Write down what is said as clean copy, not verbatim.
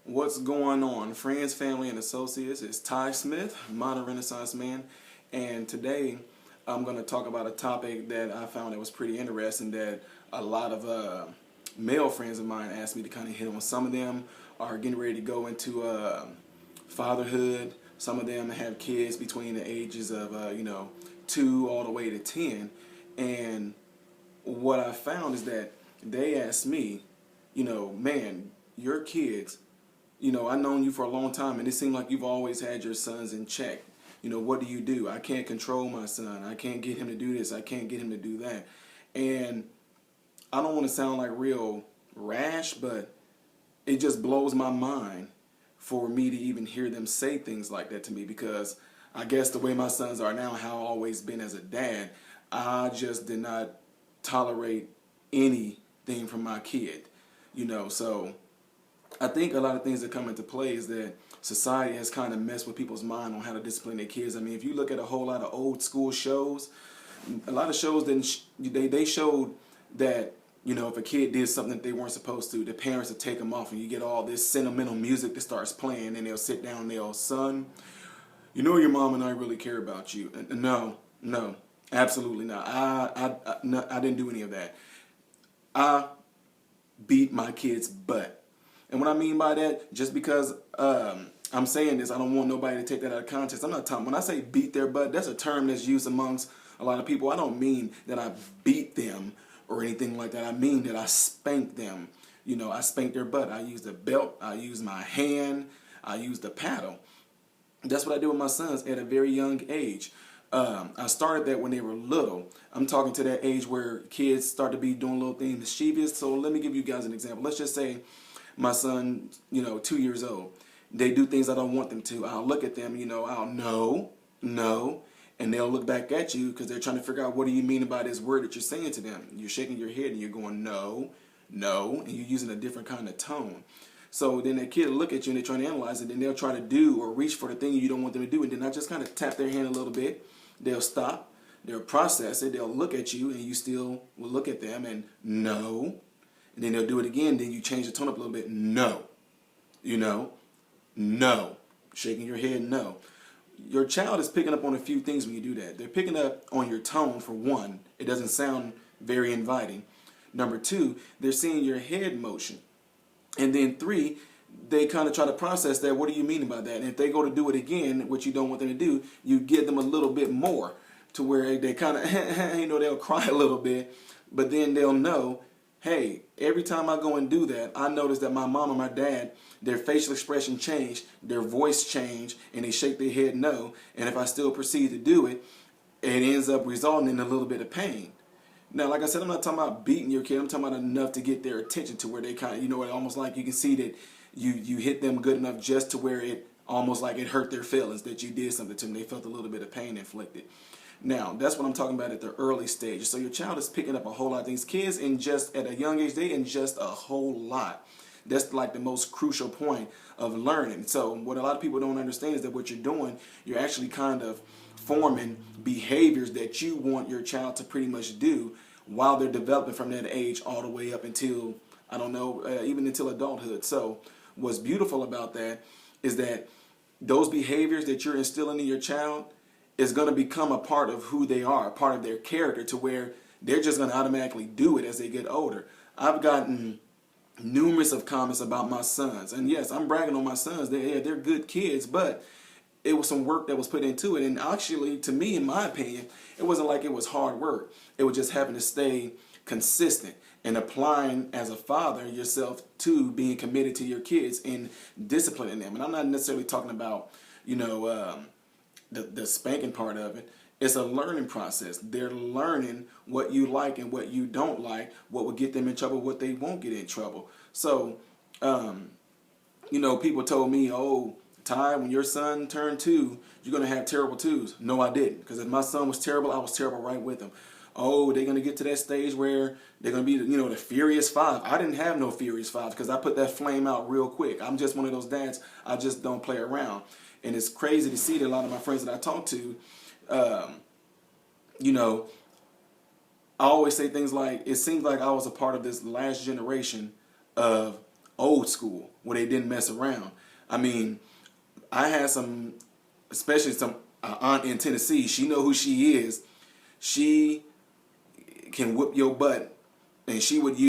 What's going on, friends, family, and associates? It's Ty Smith, Modern Renaissance Man, and today I'm going to talk about a topic that I found that was pretty interesting that a lot of male friends of mine asked me to kind of hit on. Some of them are getting ready to go into fatherhood. Some of them have kids between the ages of 2 all the way to 10, and what I found is that they asked me, man, your kids, I've known you for a long time, and it seemed like you've always had your sons in check. What do you do? I can't control my son. I can't get him to do this. I can't get him to do that. And I don't want to sound like real rash, but it just blows my mind for me to even hear them say things like that to me, because I guess the way my sons are now, how I've always been as a dad, I just did not tolerate anything from my kid. So I think a lot of things that come into play is that society has kind of messed with people's mind on how to discipline their kids. I mean, if you look at a whole lot of old school shows, a lot of shows they showed that if a kid did something that they weren't supposed to, the parents would take them off, and you get all this sentimental music that starts playing, and they'll sit down and they'll, son, your mom and I really care about you. No, absolutely not. I didn't do any of that. I beat my kid's butt. And what I mean by that, just because I'm saying this, I don't want nobody to take that out of context. I'm not talking, when I say beat their butt, that's a term that's used amongst a lot of people. I don't mean that I beat them or anything like that. I mean that I spanked them. I spanked their butt. I used a belt. I used my hand. I used a paddle. That's what I did with my sons at a very young age. I started that when they were little. I'm talking to that age where kids start to be doing little things mischievous. So let me give you guys an example. Let's just say my son, 2 years old. They do things I don't want them to. I'll look at them, I'll no, and they'll look back at you because they're trying to figure out, what do you mean by this word that you're saying to them? You're shaking your head and you're going, no, and you're using a different kind of tone. So then that kid will look at you and they're trying to analyze it, and they'll try to do or reach for the thing you don't want them to do, and then I just kind of tap their hand a little bit. They'll stop, they'll process it, they'll look at you, and you still will look at them and no. And then they'll do it again. Then you change the tone up a little bit. No. No. Shaking your head, no. Your child is picking up on a few things when you do that. They're picking up on your tone, for one. It doesn't sound very inviting. Number two, they're seeing your head motion. And then three, they kind of try to process that. What do you mean by that? And if they go to do it again, which you don't want them to do, you give them a little bit more to where they kind of, they'll cry a little bit, but then they'll know, hey, every time I go and do that, I notice that my mom and my dad, their facial expression changed, their voice changed, and they shake their head no. And if I still proceed to do it, it ends up resulting in a little bit of pain. Now, like I said, I'm not talking about beating your kid. I'm talking about enough to get their attention to where they kind of, almost like you can see that you hit them good enough just to where it almost like it hurt their feelings that you did something to them. They felt a little bit of pain inflicted. Now, that's what I'm talking about at the early stage. So your child is picking up a whole lot of things. Kids at a young age, they ingest a whole lot. That's like the most crucial point of learning. So what a lot of people don't understand is that what you're doing, you're actually kind of forming behaviors that you want your child to pretty much do while they're developing from that age all the way up until, even until adulthood. So what's beautiful about that is that those behaviors that you're instilling in your child is going to become a part of who they are, a part of their character, to where they're just going to automatically do it as they get older. I've gotten numerous of comments about my sons. And yes, I'm bragging on my sons. They're good kids, but it was some work that was put into it. And actually, to me, in my opinion, it wasn't like it was hard work. It was just having to stay consistent and applying as a father yourself to being committed to your kids and disciplining them. And I'm not necessarily talking about, the spanking part of it. It's a learning process. They're learning what you like and what you don't like, what will get them in trouble, what they won't get in trouble. So, people told me, oh, Ty, when your son turned 2, you're going to have terrible twos. No, I didn't. Because if my son was terrible, I was terrible right with him. Oh, they're going to get to that stage where they're going to be, the Furious 5. I didn't have no Furious 5 because I put that flame out real quick. I'm just one of those dads. I just don't play around. And it's crazy to see that a lot of my friends that I talk to, I always say things like, it seems like I was a part of this last generation of old school, where they didn't mess around. I mean, I had some, especially some aunt in Tennessee. She know who she is. She can whip your butt, and she would use